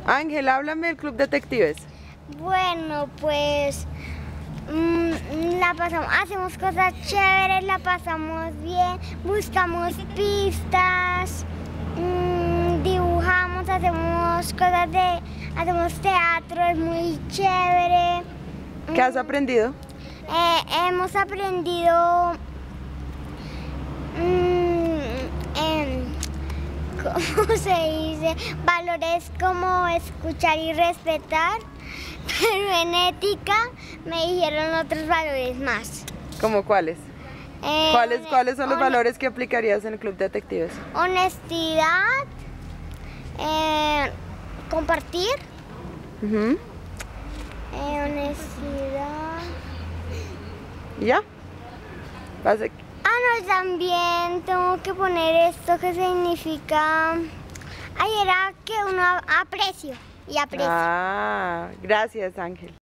Ángel, háblame del Club Detectives. Bueno, pues hacemos cosas chéveres, la pasamos bien, buscamos pistas, dibujamos, hacemos teatro, es muy chévere. ¿Qué has aprendido? Hemos aprendido ¿cómo se dice? Valores como escuchar y respetar, pero en ética me dijeron otros valores más. ¿Cómo cuáles? ¿Cuáles son los valores que aplicarías en el Club Detectives? Honestidad, compartir, honestidad. ¿Ya? No, también tengo que poner esto que significa... Era que uno aprecio y aprecio. Gracias, Ángel.